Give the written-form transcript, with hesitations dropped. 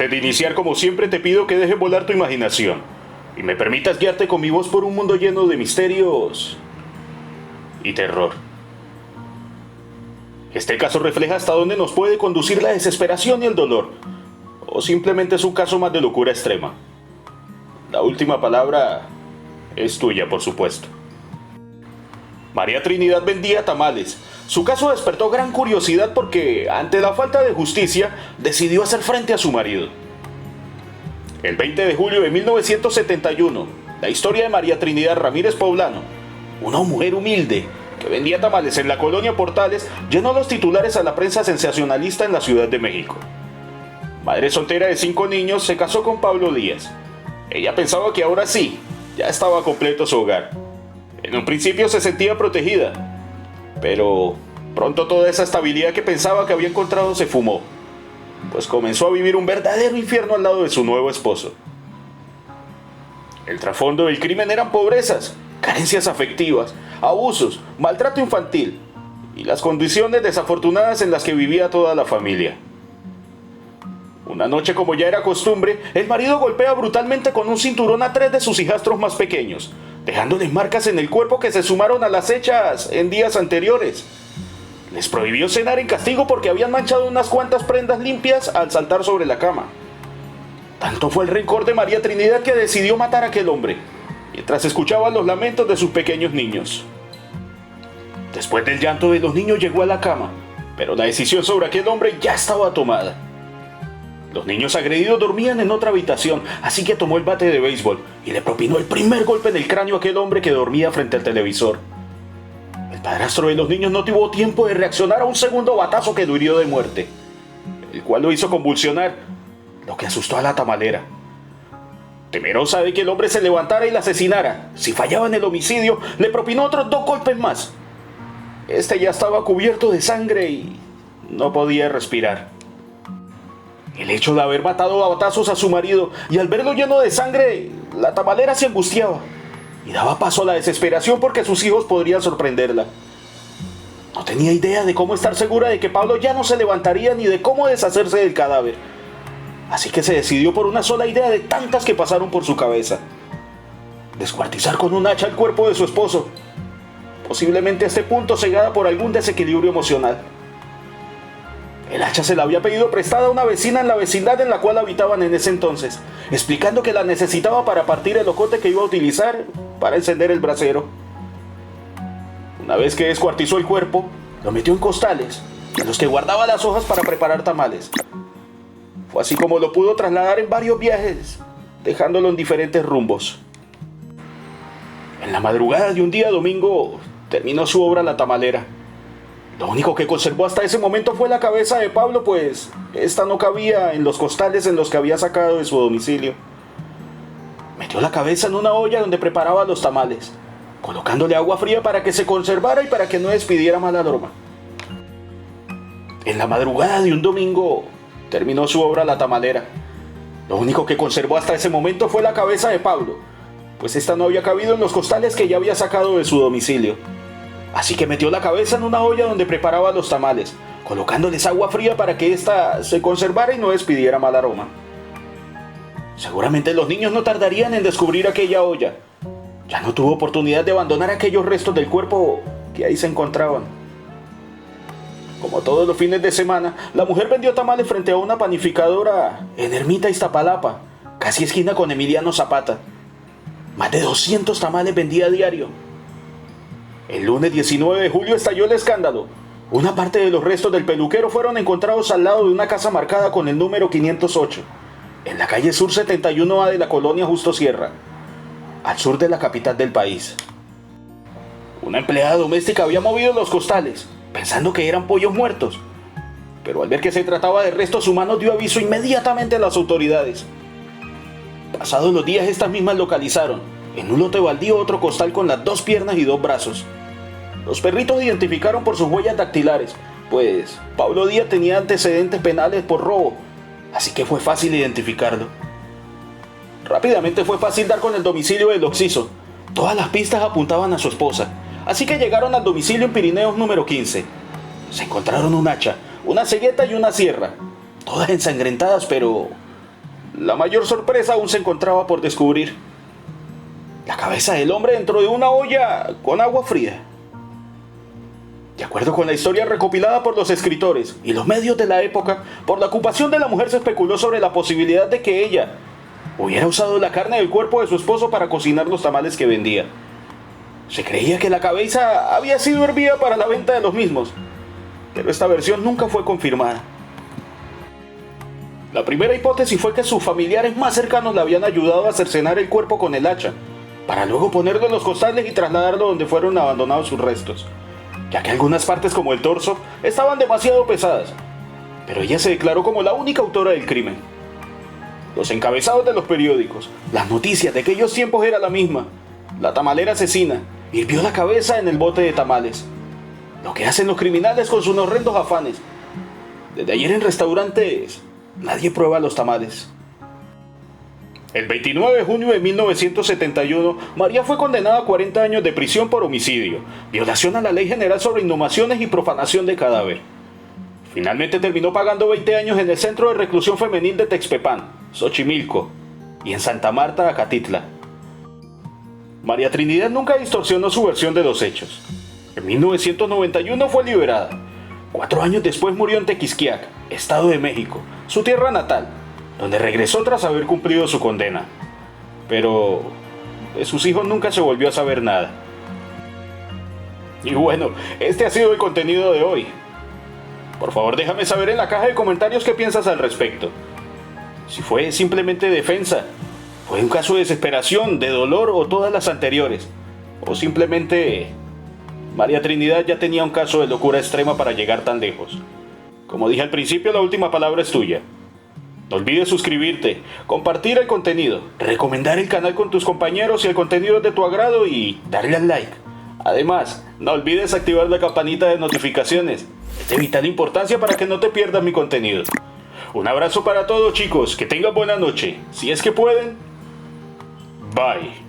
Antes de iniciar, como siempre, te pido que dejes volar tu imaginación y me permitas guiarte con mi voz por un mundo lleno de misterios y terror. Este caso refleja hasta dónde nos puede conducir la desesperación y el dolor, o simplemente es un caso más de locura extrema. La última palabra es tuya, por supuesto. María Trinidad vendía tamales. Su caso despertó gran curiosidad porque, ante la falta de justicia, decidió hacer frente a su marido. El 20 de julio de 1971, la historia de María Trinidad Ramírez Poblano, una mujer humilde que vendía tamales en la colonia Portales, llenó los titulares a la prensa sensacionalista en la Ciudad de México. Madre soltera de 5 niños, se casó con Pablo Díaz. Ella pensaba que ahora sí, ya estaba completo su hogar. En un principio se sentía protegida, pero pronto toda esa estabilidad que pensaba que había encontrado se fumó, pues comenzó a vivir un verdadero infierno al lado de su nuevo esposo. El trasfondo del crimen eran pobrezas, carencias afectivas, abusos, maltrato infantil y las condiciones desafortunadas en las que vivía toda la familia. Una noche, como ya era costumbre, el marido golpea brutalmente con un cinturón a 3 de sus hijastros más pequeños, dejándoles marcas en el cuerpo que se sumaron a las hechas en días anteriores. Les prohibió cenar en castigo porque habían manchado unas cuantas prendas limpias al saltar sobre la cama. Tanto fue el rencor de María Trinidad que decidió matar a aquel hombre, mientras escuchaba los lamentos de sus pequeños niños. Después del llanto de los niños llegó a la cama, pero la decisión sobre aquel hombre ya estaba tomada. Los niños agredidos dormían en otra habitación, así que tomó el bate de béisbol y le propinó el primer golpe en el cráneo a aquel hombre que dormía frente al televisor. El padrastro de los niños no tuvo tiempo de reaccionar a un segundo batazo que lo hirió de muerte, el cual lo hizo convulsionar, lo que asustó a la tamalera. Temerosa de que el hombre se levantara y la asesinara, si fallaba en el homicidio, le propinó otros 2 golpes más. Este ya estaba cubierto de sangre y no podía respirar. El hecho de haber matado a batazos a su marido y al verlo lleno de sangre, la tamalera se angustiaba y daba paso a la desesperación porque sus hijos podrían sorprenderla. No tenía idea de cómo estar segura de que Pablo ya no se levantaría ni de cómo deshacerse del cadáver. Así que se decidió por una sola idea de tantas que pasaron por su cabeza: descuartizar con un hacha el cuerpo de su esposo, posiblemente a este punto cegada por algún desequilibrio emocional. El hacha se la había pedido prestada a una vecina en la vecindad en la cual habitaban en ese entonces, explicando que la necesitaba para partir el ocote que iba a utilizar para encender el brasero. Una vez que descuartizó el cuerpo, lo metió en costales, en los que guardaba las hojas para preparar tamales. Fue así como lo pudo trasladar en varios viajes, dejándolo en diferentes rumbos. En la madrugada de un día domingo, terminó su obra La Tamalera. Lo único que conservó hasta ese momento fue la cabeza de Pablo, pues esta no cabía en los costales en los que había sacado de su domicilio. Metió la cabeza en una olla donde preparaba los tamales, colocándole agua fría para que se conservara y para que no despidiera mal aroma. En la madrugada de un domingo, terminó su obra La Tamalera. Lo único que conservó hasta ese momento fue la cabeza de Pablo, pues esta no había cabido en los costales que ya había sacado de su domicilio. Así que metió la cabeza en una olla donde preparaba los tamales, colocándoles agua fría para que ésta se conservara y no despidiera mal aroma. Seguramente los niños no tardarían en descubrir aquella olla. Ya no tuvo oportunidad de abandonar aquellos restos del cuerpo que ahí se encontraban. Como todos los fines de semana, la mujer vendió tamales frente a una panificadora en Ermita, Iztapalapa, casi esquina con Emiliano Zapata. Más de 200 tamales vendía a diario. El lunes 19 de julio estalló el escándalo. Una parte de los restos del peluquero fueron encontrados al lado de una casa marcada con el número 508, en la calle Sur 71A de la colonia Justo Sierra, al sur de la capital del país. Una empleada doméstica había movido los costales, pensando que eran pollos muertos, pero al ver que se trataba de restos humanos dio aviso inmediatamente a las autoridades. Pasados los días, estas mismas localizaron en un lote baldío otro costal con las 2 piernas y 2 brazos. Los perritos identificaron por sus huellas dactilares, pues Pablo Díaz tenía antecedentes penales por robo, así que fue fácil identificarlo. Rápidamente fue fácil dar con el domicilio del occiso. Todas las pistas apuntaban a su esposa, así que llegaron al domicilio en Pirineos número 15. Se encontraron un hacha, una cegueta y una sierra, todas ensangrentadas, pero la mayor sorpresa aún se encontraba por descubrir. La cabeza del hombre dentro de una olla con agua fría. De acuerdo con la historia recopilada por los escritores y los medios de la época, por la ocupación de la mujer se especuló sobre la posibilidad de que ella hubiera usado la carne del cuerpo de su esposo para cocinar los tamales que vendía. Se creía que la cabeza había sido hervida para la venta de los mismos, pero esta versión nunca fue confirmada. La primera hipótesis fue que sus familiares más cercanos le habían ayudado a cercenar el cuerpo con el hacha, para luego ponerlo en los costales y trasladarlo donde fueron abandonados sus restos, ya que algunas partes como el torso estaban demasiado pesadas, pero ella se declaró como la única autora del crimen. Los encabezados de los periódicos, las noticias de aquellos tiempos era la misma: la tamalera asesina hirvió la cabeza en el bote de tamales. Lo que hacen los criminales con sus horrendos afanes. Desde ayer en restaurantes nadie prueba los tamales. El 29 de junio de 1971, María fue condenada a 40 años de prisión por homicidio, violación a la Ley General sobre Inhumaciones y profanación de cadáver. Finalmente terminó pagando 20 años en el Centro de Reclusión Femenil de Texpepán, Xochimilco, y en Santa Marta, Acatitla. María Trinidad nunca distorsionó su versión de los hechos. En 1991 fue liberada. 4 años después murió en Tequisquiac, Estado de México, su tierra natal, donde regresó tras haber cumplido su condena. Pero de sus hijos nunca se volvió a saber nada. Y bueno, este ha sido el contenido de hoy. Por favor, déjame saber en la caja de comentarios qué piensas al respecto. Si fue simplemente defensa, fue un caso de desesperación, de dolor o todas las anteriores, o simplemente María Trinidad ya tenía un caso de locura extrema para llegar tan lejos. Como dije al principio, la última palabra es tuya. No olvides suscribirte, compartir el contenido, recomendar el canal con tus compañeros si el contenido es de tu agrado y darle al like. Además, no olvides activar la campanita de notificaciones. Es de vital importancia para que no te pierdas mi contenido. Un abrazo para todos, chicos, que tengan buena noche. Si es que pueden, bye.